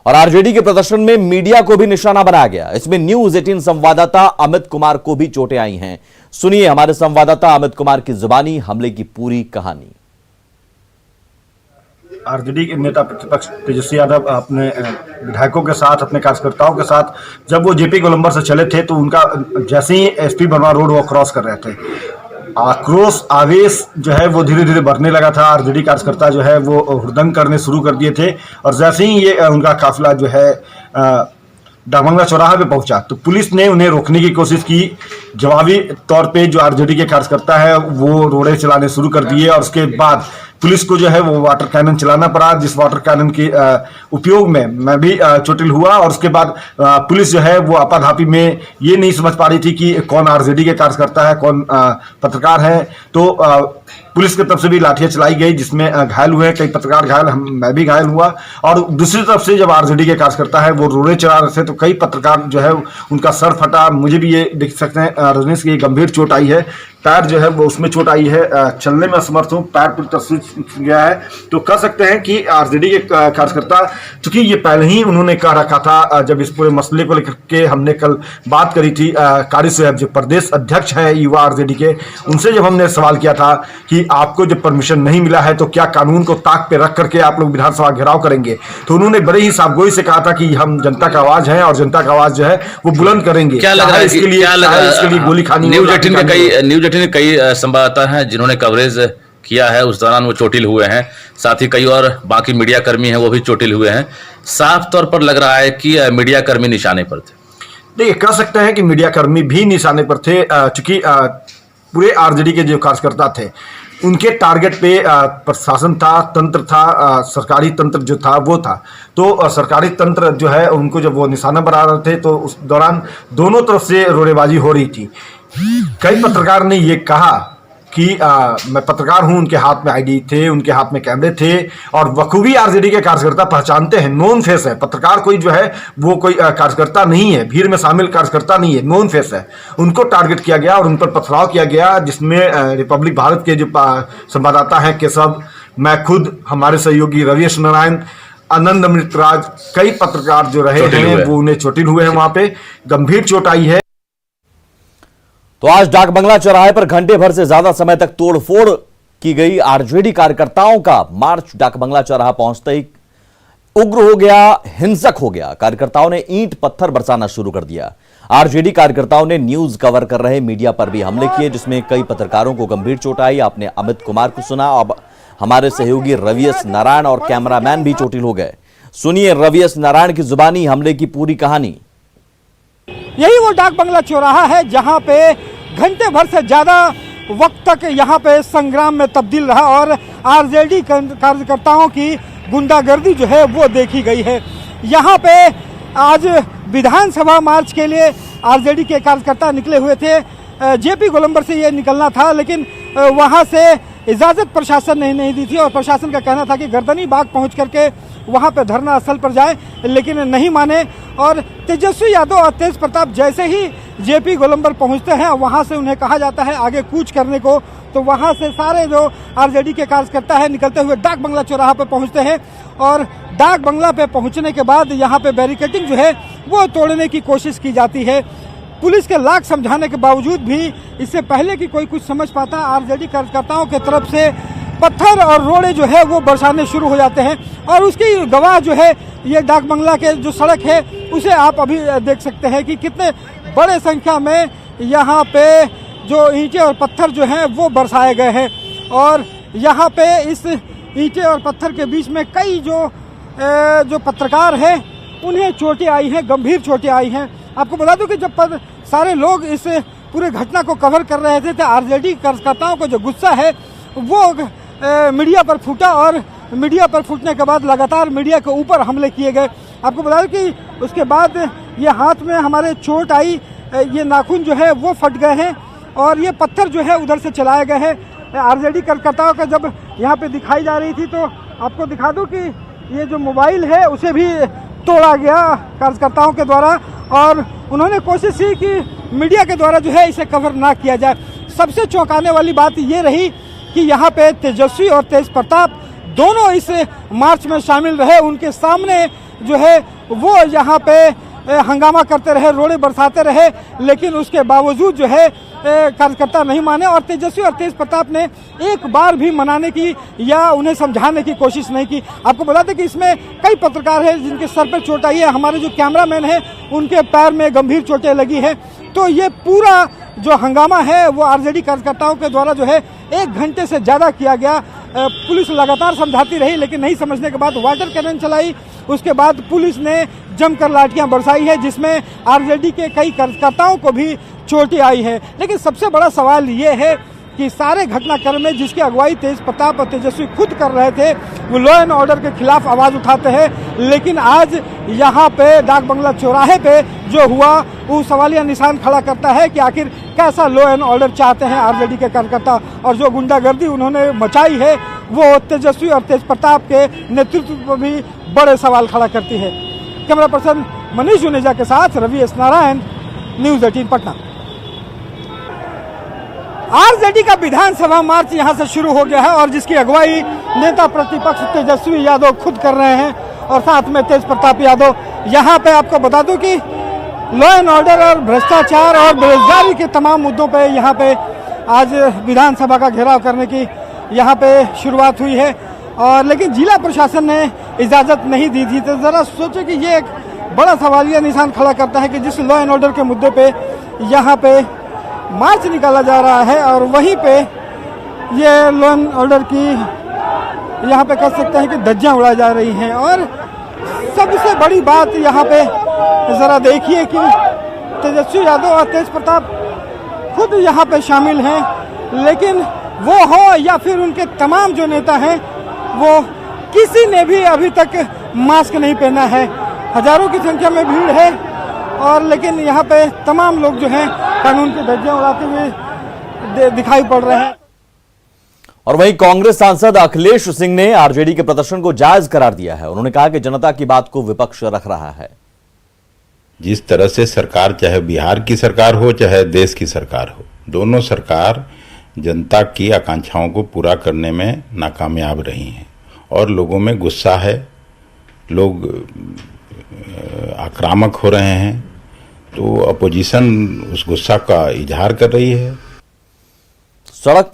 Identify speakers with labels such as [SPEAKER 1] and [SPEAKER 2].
[SPEAKER 1] और आरजेडी के प्रदर्शन में मीडिया को भी निशाना बनाया गया। इसमें न्यूज 18 संवाददाता अमित कुमार को भी चोटें आई हैं। सुनिए हमारे संवाददाता अमित कुमार की जुबानी हमले की पूरी कहानी।
[SPEAKER 2] आरजेडी के नेता प्रतिपक्ष तेजस्वी यादव अपने विधायकों के साथ, अपने कार्यकर्ताओं के साथ जब वो जेपी गोलंबर से चले थे तो उनका जैसे ही एसपी बर्मा रोड वो क्रॉस कर रहे थे, आक्रोश आवेश जो है वो धीरे धीरे बढ़ने लगा था। आरजेडी कार्यकर्ता जो है वो हुड़दंग करने शुरू कर दिए थे और जैसे ही ये उनका काफिला जो है डाकबंगला चौराहा पे पहुंचा तो पुलिस ने उन्हें रोकने की कोशिश की। जवाबी तौर पे जो आरजेडी के कार्यकर्ता है वो रोड़े चलाने शुरू कर दिए और उसके बाद पुलिस को जो है वो वाटर कैनन चलाना पड़ा, जिस वाटर कैनन के उपयोग में मैं भी चोटिल हुआ। और उसके बाद पुलिस जो है वो आपाधापी में ये नहीं समझ पा रही थी कि कौन आरजेडी के कार्यकर्ता है, कौन पत्रकार है। तो पुलिस की तरफ से भी लाठियां चलाई गई जिसमें घायल हुए, कई पत्रकार घायल, मैं भी घायल हुआ। और दूसरी तरफ से जब आरजेडी के कार्यकर्ता है वो रोड़े चला रहे थे तो कई पत्रकार जो है उनका सर फटा। मुझे भी ये देख सकते हैं रजनीश की गंभीर चोट आई है, पैर जो है वो उसमें चोट आई है, चलने में असमर्थ हूँ, पैर पूरी तरह सूज गया है। तो कह सकते हैं कि आरजेडी के कार्यकर्ता, चूंकि ये पहले ही उन्होंने कह रखा था, जब इस पूरे मसले को लेकर के हमने कल बात करी थी, कारी साहब जो प्रदेश अध्यक्ष है युवा आरजेडी के, उनसे जब हमने सवाल किया था कि आपको जब परमिशन नहीं मिला है तो क्या कानून को ताक पे रख करके आप लोग विधानसभा घेराव करेंगे, तो उन्होंने बड़े ही साफगोई से कहा था कि हम जनता का आवाज है और जनता का आवाज जो है वो बुलंद करेंगे।
[SPEAKER 3] क्या लग रहा है इसके लिए
[SPEAKER 2] गोली खानी?
[SPEAKER 3] न्यूज 18 के कई संवाददाता हैं जिन्होंने कवरेज किया है, उस दौरान वो चोटिल हुए हैं, साथ ही कई और बाकी मीडिया कर्मी हैं वो भी चोटिल हुए हैं। साफ तौर पर लग रहा है कि मीडिया कर्मी निशाने पर थे।
[SPEAKER 2] देखिए, कह सकते हैं कि मीडिया कर्मी भी निशाने पर थे, चूंकि पूरे आरजेडी के जो कार्यकर्ता थे उनके टारगेट पे प्रशासन था, तंत्र था, सरकारी तंत्र जो था वो था। तो सरकारी तंत्र जो है उनको जब वो निशाना बना रहे थे तो उस दौरान दोनों तरफ से रोड़ेबाजी हो रही थी। कई पत्रकार ने ये कहा कि मैं पत्रकार हूं, उनके हाथ में आईडी थे, उनके हाथ में कैमरे थे और बखूबी आरजेडी के कार्यकर्ता पहचानते हैं, नोन फेस है। पत्रकार कोई जो है वो कोई कार्यकर्ता नहीं है, भीड़ में शामिल कार्यकर्ता नहीं है, नोन फेस है। उनको टारगेट किया गया और उन पर पथराव किया गया, जिसमें रिपब्लिक भारत के जो संवाददाता हैं केशव, मैं खुद, हमारे सहयोगी रविश नारायण, आनंद अमृतराज, कई पत्रकार जो रहे हैं वो उन्हें चोटिल हुए हैं, वहां पे गंभीर चोट आई है।
[SPEAKER 1] तो आज डाकबंगला चौराहे पर घंटे भर से ज्यादा समय तक तोड़फोड़ की गई। आरजेडी कार्यकर्ताओं का मार्च डाकबंगला चौराहा पहुंचते ही उग्र हो गया, हिंसक हो गया। कार्यकर्ताओं ने ईंट पत्थर बरसाना शुरू कर दिया। आरजेडी कार्यकर्ताओं ने न्यूज कवर कर रहे मीडिया पर भी हमले किए, जिसमें कई पत्रकारों को गंभीर चोट आई। आपने अमित कुमार को सुना, अब हमारे सहयोगी रविश नारायण और कैमरामैन भी चोटिल हो गए। सुनिए रविश नारायण की जुबानी हमले की पूरी कहानी।
[SPEAKER 4] यही वो डाकबंगला चौराहा है जहां पे घंटे भर से ज़्यादा वक्त तक यहाँ पे संग्राम में तब्दील रहा और आरजेडी कार्यकर्ताओं की गुंडागर्दी जो है वो देखी गई है। यहाँ पे आज विधानसभा मार्च के लिए आरजेडी के कार्यकर्ता निकले हुए थे। जेपी गोलंबर से ये निकलना था, लेकिन वहाँ से इजाज़त प्रशासन ने नहीं दी थी और प्रशासन का कहना था कि गर्दनी बाग पहुँच करके वहाँ पे धरना स्थल पर जाए, लेकिन नहीं माने। और तेजस्वी यादव और तेज प्रताप जैसे ही जेपी गोलंबर पहुँचते हैं वहाँ से उन्हें कहा जाता है आगे कूच करने को, तो वहाँ से सारे जो आरजेडी के कार्यकर्ता हैं निकलते हुए डाक बंगला चौराहा पर पहुँचते हैं। और डाक बंगला पे पहुँचने के बाद यहाँ पे बैरिकेडिंग जो है वो तोड़ने की कोशिश की जाती है। पुलिस के लाख समझाने के बावजूद भी इससे पहले कि कोई कुछ समझ पाता, आरजेडी कार्यकर्ताओं की तरफ से पत्थर और रोड़े जो है वो बरसाने शुरू हो जाते हैं। और उसकी गवाह जो है ये डाक बंगला के जो सड़क है उसे आप अभी देख सकते हैं कि कितने बड़े संख्या में यहाँ पे जो ईंटें और पत्थर जो हैं वो बरसाए गए हैं। और यहाँ पे इस ईंटें और पत्थर के बीच में कई जो पत्रकार हैं उन्हें चोटें आई हैं, गंभीर चोटें आई हैं। आपको बता दूं कि जब सारे लोग इस पूरे घटना को कवर कर रहे थे तो आरजेडी कार्यकर्ताओं को जो गुस्सा है वो मीडिया पर फूटा और मीडिया पर फूटने के बाद लगातार मीडिया के ऊपर हमले किए गए। आपको बता दें कि उसके बाद ये हाथ में हमारे चोट आई, ये नाखून जो है वो फट गए हैं और ये पत्थर जो है उधर से चलाए गए हैं। आरजेडी कार्यकर्ताओं का जब यहाँ पे दिखाई जा रही थी तो आपको दिखा दूं कि ये जो मोबाइल है उसे भी तोड़ा गया कार्यकर्ताओं के द्वारा और उन्होंने कोशिश की कि मीडिया के द्वारा जो है इसे कवर ना किया जाए। सबसे चौंकाने वाली बात ये रही कि यहाँ पे तेजस्वी और तेज प्रताप दोनों इस मार्च में शामिल रहे। उनके सामने जो है वो यहाँ पे हंगामा करते रहे, रोड़े बरसाते रहे, लेकिन उसके बावजूद जो है कार्यकर्ता नहीं माने और तेजस्वी और तेज प्रताप ने एक बार भी मनाने की या उन्हें समझाने की कोशिश नहीं की। आपको बता दें कि इसमें कई पत्रकार हैं जिनके सर पर चोट आई है, हमारे जो कैमरामैन हैं उनके पैर में गंभीर चोटें लगी हैं। तो ये पूरा जो हंगामा है वो आरजेडी कार्यकर्ताओं के द्वारा जो है 1 घंटे से ज़्यादा किया गया। पुलिस लगातार समझाती रही लेकिन नहीं समझने के बाद वाटर कैनन चलाई। उसके बाद पुलिस ने जमकर लाठियां बरसाई है जिसमें आरजेडी के कई कार्यकर्ताओं को भी चोटें आई है। लेकिन सबसे बड़ा सवाल ये है कि सारे घटनाक्रम में जिसकी अगुवाई तेज प्रताप और तेजस्वी खुद कर रहे थे वो लॉ एंड ऑर्डर के खिलाफ आवाज़ उठाते हैं, लेकिन आज यहाँ पे डाक बंगला चौराहे पे जो हुआ वो सवालिया निशान खड़ा करता है कि आखिर कैसा लॉ एंड ऑर्डर चाहते हैं आरजेडी के कार्यकर्ता। और जो गुंडागर्दी उन्होंने मचाई है वो तेजस्वी और तेज प्रताप के नेतृत्व पर भी बड़े सवाल खड़ा करती है। कैमरा पर्सन मनीष जुनेजा के साथ Ravi S Narayan, news 18 Patna. RJD का विधानसभा मार्च यहां से शुरू हो गया है और जिसकी अगुवाई नेता प्रतिपक्ष तेजस्वी यादव खुद कर रहे हैं और साथ में तेज प्रताप यादव। यहां पे आपको बता दूं कि लॉ एंड ऑर्डर और भ्रष्टाचार और बेरोजगारी के तमाम मुद्दों पे यहां पे आज विधानसभा का घेराव करने की यहां पे शुरुआत हुई है और लेकिन जिला प्रशासन ने इजाज़त नहीं दी थी। तो ज़रा सोचो कि ये एक बड़ा सवालिया निशान खड़ा करता है कि जिस लॉ एंड ऑर्डर के मुद्दे पे यहाँ पे मार्च निकाला जा रहा है और वहीं पे ये लॉ एंड ऑर्डर की यहाँ पे कह सकते हैं कि धज्जियाँ उड़ाई जा रही हैं। और सबसे बड़ी बात यहाँ पे ज़रा देखिए कि तेजस्वी यादव और तेज प्रताप खुद यहाँ पे शामिल हैं, लेकिन वो हो या फिर उनके तमाम जो नेता हैं वो किसी ने भी अभी तक मास्क नहीं पहना है। हजारों की संख्या में भीड़ है और लेकिन यहाँ पे तमाम लोग जो हैं कानून की धज्जियां उड़ाते हुए दिखाई पड़ रहे हैं।
[SPEAKER 1] और वहीं कांग्रेस सांसद अखिलेश सिंह ने आरजेडी के प्रदर्शन को जायज करार दिया है। उन्होंने कहा कि जनता की बात को विपक्ष रख रहा है।
[SPEAKER 5] जिस तरह से सरकार, चाहे बिहार की सरकार हो चाहे देश की सरकार हो, दोनों सरकार जनता की आकांक्षाओं को पूरा करने में नाकामयाब रही हैं और लोगों में गुस्सा है, लोग आक्रामक हो रहे हैं। तो अपोजिशन उस गुस्सा का इजहार कर रही है।
[SPEAKER 1] सड़क